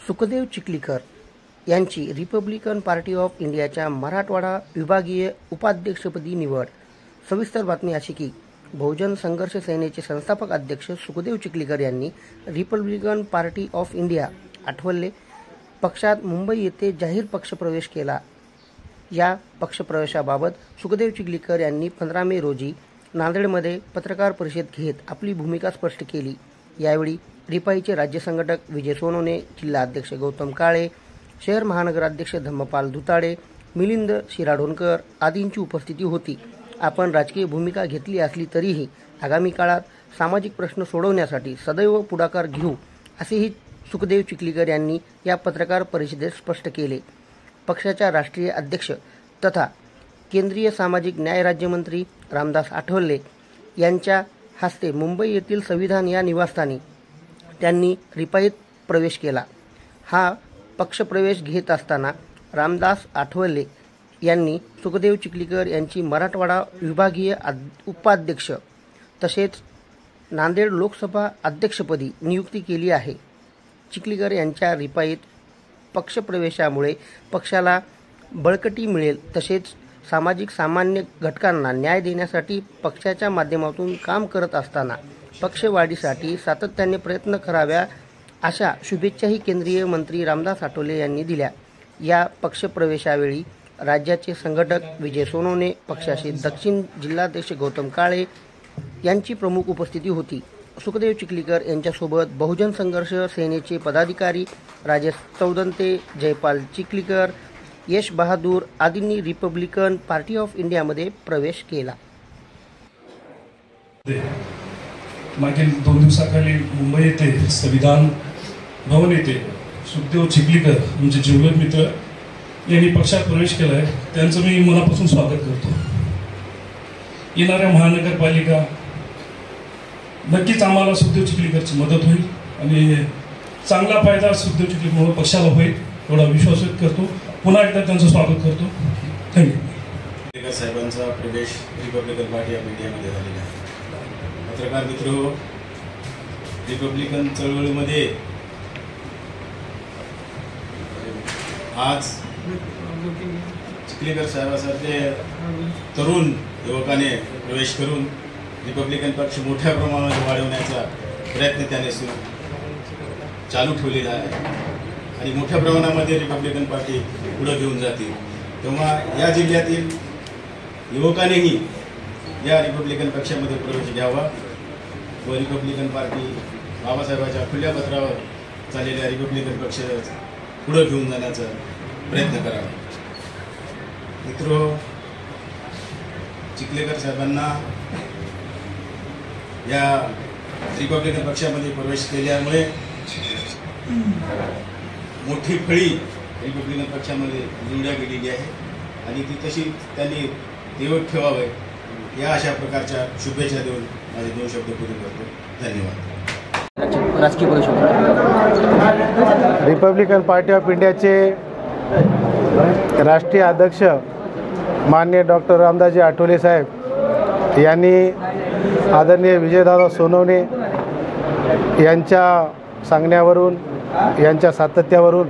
सुखदेव चिखलीकर यांची Republican party of इंडियाच्या मराठवाडा विभागीय उपाध्यक्षपदी निवड। सविस्तर बातमी अशी की बहुजन संघर्ष सेनेचे संस्थापक अध्यक्ष सुखदेव चिखलीकर यांनी Republican party of India Athawale पक्षात मुंबई येथे जाहीर पक्षप्रवेश केला। या पक्षप्रवेशाबाबत सुखदेव चिखलीकर यांनी 15 मे रोजी नांदेडमध्ये पत्रकार परिषद घेत आपली भूमिका स्पष्ट केली। यावेळी रिपाईचे राज्य संघटक विजय सोनवणे, जिल्हा अध्यक्ष गौतम काळे, शहर महानगराध्यक्ष धम्मपाल धुताडे, मिलिंद शिराढोणकर आदींची उपस्थिती होती। आपण राजकीय भूमिका घेतली असली तरीही आगामी काळात सामाजिक प्रश्न सोडवण्यासाठी सदैव पुढाकार घेऊ असेही सुखदेव चिखलीकर यांनी या पत्रकार परिषदेत स्पष्ट केले। पक्षाच्या राष्ट्रीय अध्यक्ष तथा केंद्रीय सामाजिक न्याय राज्यमंत्री रामदास आठवले यांच्या हस्ते मुंबई येथील संविधान या निवासस्थानी त्यांनी रिपाईत प्रवेश केला। हा पक्षप्रवेश घेत असताना रामदास आठवले यांनी सुखदेव चिखलीकर यांची मराठवाडा विभागीय उपाध्यक्ष तसेच नांदेड लोकसभा अध्यक्षपदी नियुक्ती केली आहे। चिखलीकर यांच्या रिपाईत पक्षप्रवेशामुळे पक्षाला बळकटी मिळेल तसेच सामाजिक सामान्य घटकांना न्याय देण्यासाठी पक्षाच्या माध्यमातून काम करत असताना पक्षवाढीसाठी सातत्याने प्रयत्न कराव्या अशा शुभेच्छाही केंद्रीय मंत्री रामदास आठवले यांनी दिल्या। या पक्षप्रवेशावेळी राज्याचे संघटक विजय सोनवणे, पक्षाचे दक्षिण जिल्हाध्यक्ष गौतम काळे यांची प्रमुख उपस्थिती होती। सुखदेव चिखलीकर यांच्यासोबत बहुजन संघर्ष सेनेचे पदाधिकारी राजेश चौदंते, जयपाल चिखलीकर, यश बहादूर आदींनी रिपब्लिकन पार्टी ऑफ इंडियामध्ये प्रवेश केला। मागील 2 दिवसाखाली मुंबई येथे संविधान भवन येथे सुखदेव चिखलीकर म्हणजे जीवलग मित्र यांनी पक्षात प्रवेश केला आहे। त्यांचं मी मनापासून स्वागत करतो। येणाऱ्या महानगरपालिका नक्कीच आम्हाला सुखदेव चिखलीकरची मदत होईल आणि चांगला फायदा सुखदेव चिखलीकर पक्षाला होईल एवढा विश्वास व्यक्त करतो। पुन्हा एकदा त्यांचं स्वागत करतो। थँक्यू। चिखलीकर साहेबांचा प्रवेश रिपब्लिकन पार्टी ऑफ इंडियामध्ये झालेला आहे। पत्रकार मित्र, रिपब्लिकन चळवळीमध्ये आज चिखलीकर साहेबांसारखे तरुण युवकाने प्रवेश करून रिपब्लिकन पक्ष मोठ्या प्रमाणात वाढवण्याचा प्रयत्न त्याने चालू ठेवलेला आहे आणि मोठ्या प्रमाणामध्ये रिपब्लिकन पार्टी पुढे घेऊन जातील। तेव्हा या जिल्ह्यातील युवकांनीही या रिपब्लिकन पक्षामध्ये प्रवेश घ्यावा व रिपब्लिकन पार्टी बाबासाहेबांच्या खुल्या पत्रावर चाललेल्या रिपब्लिकन पक्ष पुढे घेऊन जाण्याचा प्रयत्न करावा। मित्रो, चिखलीकर साहेबांना या रिपब्लिकन पक्षामध्ये प्रवेश केल्यामुळे मोठी फळी रिपब्लिकन पक्षामध्ये जोडल्या गेलेली आहे आणि ती तशी त्यांनी देवत ठेवावे या अशा प्रकारच्या शुभेच्छा देऊन माझे 2 शब्द पूर्ण करतो। धन्यवाद। राजकीय प्रवेश रिपब्लिकन पार्टी ऑफ इंडियाचे राष्ट्रीय अध्यक्ष माननीय डॉक्टर रामदासजी आठवले साहेब यांनी आदरणीय विजयदादा सोनवणे यांच्या सांगण्यावरून यांच्या सातत्यावरून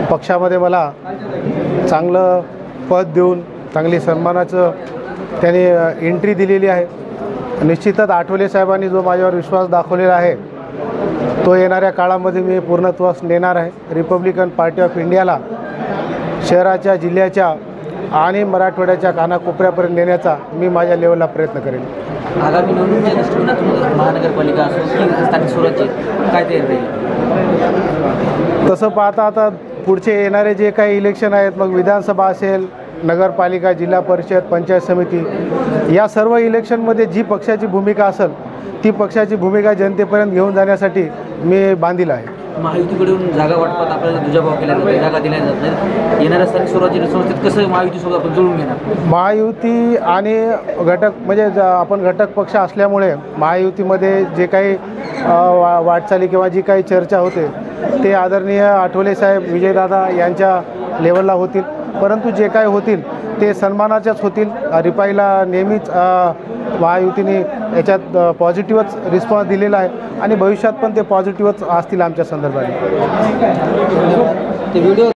पक्षामध्ये मला चांगलं पद देऊन चांगली सन्मानाचं त्यांनी एंट्री दिलेली आहे। निश्चितच आठवले साहेबांनी जो माझ्यावर विश्वास दाखवलेला आहे तो येणाऱ्या काळामध्ये मी पूर्णत्वास नेणार आहे। रिपब्लिकन पार्टी ऑफ इंडियाला शहराच्या, जिल्ह्याच्या आणि मराठवाड्याच्या कानाकोपऱ्यापर्यंत नेण्याचा मी माझ्या लेवलला प्रयत्न करेन। आगामी निवडणुकीच्या दृष्टीकोनातून महानगरपालिका असो की स्थानिक स्वराज्य काय तयारी राहील? तसं पाहता आता पुढचे येणारे जे काही इलेक्शन आहेत, मग विधानसभा असेल, नगरपालिका, जिल्हा परिषद, पंचायत समिती, या सर्व इलेक्शनमध्ये जी पक्षाची भूमिका असेल ती पक्षाची भूमिका जनतेपर्यंत घेऊन जाण्यासाठी मी बांधील आहे। महायुतीकडून जागा वाटपात आपल्याला दुजाभाव केला जातो, जागा दिल्या जात नाही। येणाऱ्या स्थानिक स्वराज्य संस्थेत कसं महायुतीसोबत आपण जुळून घेणार? महायुती आणि घटक म्हणजे आपण घटक पक्ष असल्यामुळे महायुतीमध्ये जे काही वाटचाली किंवा जी काही चर्चा होते ते आदरणीय आठवले साहेब, विजयदादा यांच्या लेवलला होतील, परंतु जे काय होतील ते सन्मानाच्याच होतील। रिपाईला नेहमीच महायुतीने याच्यात पॉझिटिव्हच रिस्पॉन्स दिलेला आहे आणि भविष्यात पण ते पॉझिटिव्हच असतील आमच्या संदर्भाने. ते व्हिडिओ